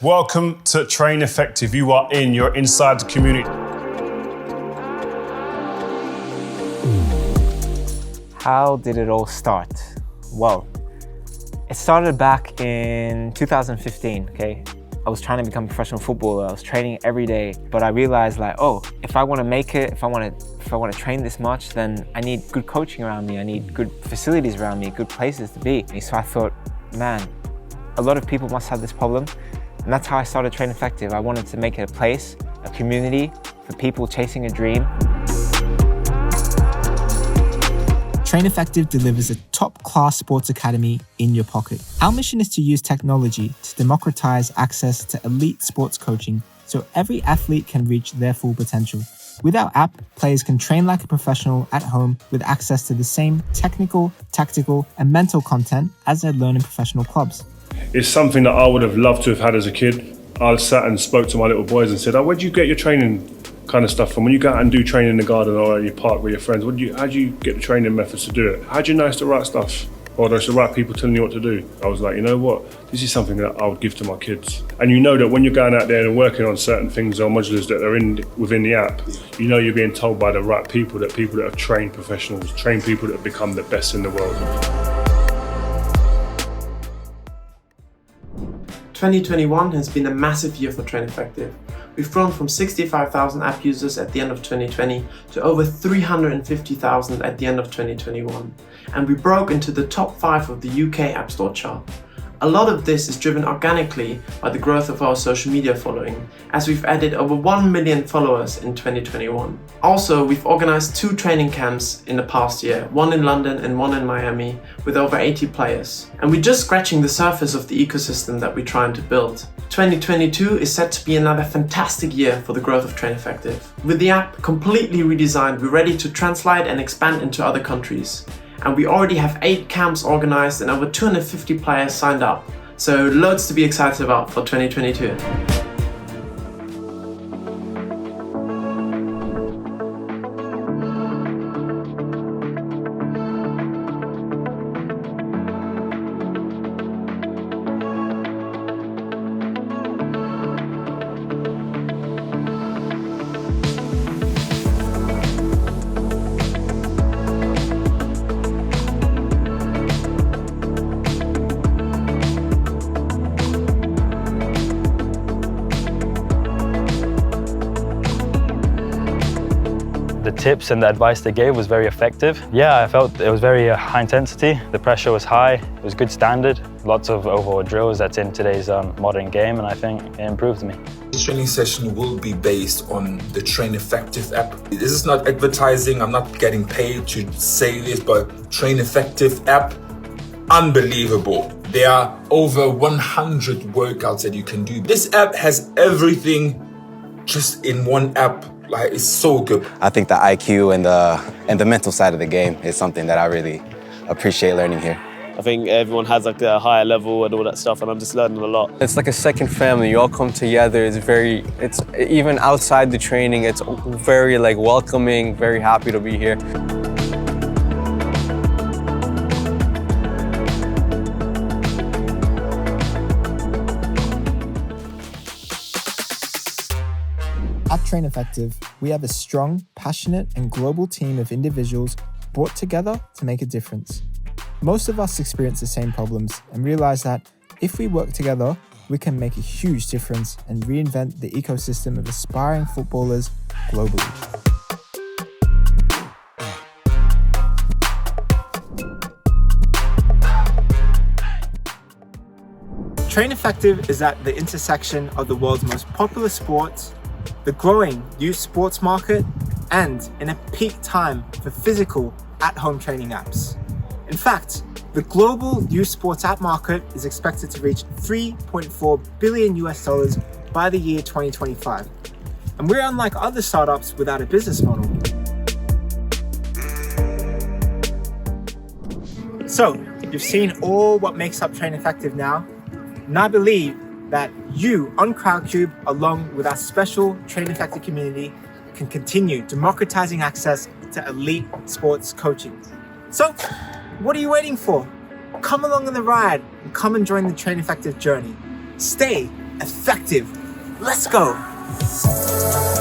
Welcome to Train Effective. You're inside the community. How did it all start? Well, it started back in 2015, okay? I was trying to become a professional footballer. I was training every day, but I realized if I want to make it, if I want to train this much, then I need good coaching around me. I need good facilities around me, good places to be. So I thought, man, a lot of people must have this problem. And that's how I started Train Effective. I wanted to make it a place, a community for people chasing a dream. Train Effective delivers a top-class sports academy in your pocket. Our mission is to use technology to democratize access to elite sports coaching so every athlete can reach their full potential. With our app, players can train like a professional at home with access to the same technical, tactical, and mental content as they'd learn in professional clubs. It's something that I would have loved to have had as a kid. I sat and spoke to my little boys and said, where'd you get your training kind of stuff from? When you go out and do training in the garden or in your park with your friends, how do you get the training methods to do it? How do you know it's the right stuff? Or there's the right people telling you what to do? I was like, you know what? This is something that I would give to my kids. And you know that when you're going out there and working on certain things or modulars that are within the app, you know you're being told by the right people that have trained professionals, trained people that have become the best in the world. 2021 has been a massive year for Train Effective. We've grown from 65,000 app users at the end of 2020 to over 350,000 at the end of 2021. And we broke into the top 5 of the UK App Store chart. A lot of this is driven organically by the growth of our social media following, as we've added over 1 million followers in 2021. Also, we've organized 2 training camps in the past year, one in London and one in Miami, with over 80 players. And we're just scratching the surface of the ecosystem that we're trying to build. 2022 is set to be another fantastic year for the growth of Train Effective. With the app completely redesigned, we're ready to translate and expand into other countries. And we already have 8 camps organized and over 250 players signed up. So loads to be excited about for 2022. The tips and the advice they gave was very effective. Yeah, I felt it was very high intensity. The pressure was high. It was good standard. Lots of overhaul drills that's in today's modern game, and I think it improved me. This training session will be based on the Train Effective app. This is not advertising. I'm not getting paid to say this, but Train Effective app, unbelievable. There are over 100 workouts that you can do. This app has everything just in one app. Like, it's so good. I think the IQ and the mental side of the game is something that I really appreciate learning here. I think everyone has like a higher level and all that stuff, and I'm just learning a lot. It's like a second family. You all come together. It's even outside the training, it's very like welcoming, very happy to be here. At Train Effective, we have a strong, passionate, and global team of individuals brought together to make a difference. Most of us experience the same problems and realize that if we work together, we can make a huge difference and reinvent the ecosystem of aspiring footballers globally. Train Effective is at the intersection of the world's most popular sports, the growing youth sports market, and in a peak time for physical at-home training apps. In fact, the global youth sports app market is expected to reach $3.4 billion by the year 2025. And we're unlike other startups without a business model. So, you've seen all what makes up Train Effective now, and I believe that you on Crowdcube, along with our special Train Effective community, can continue democratizing access to elite sports coaching. So, what are you waiting for? Come along on the ride and come and join the Train Effective journey. Stay effective. Let's go.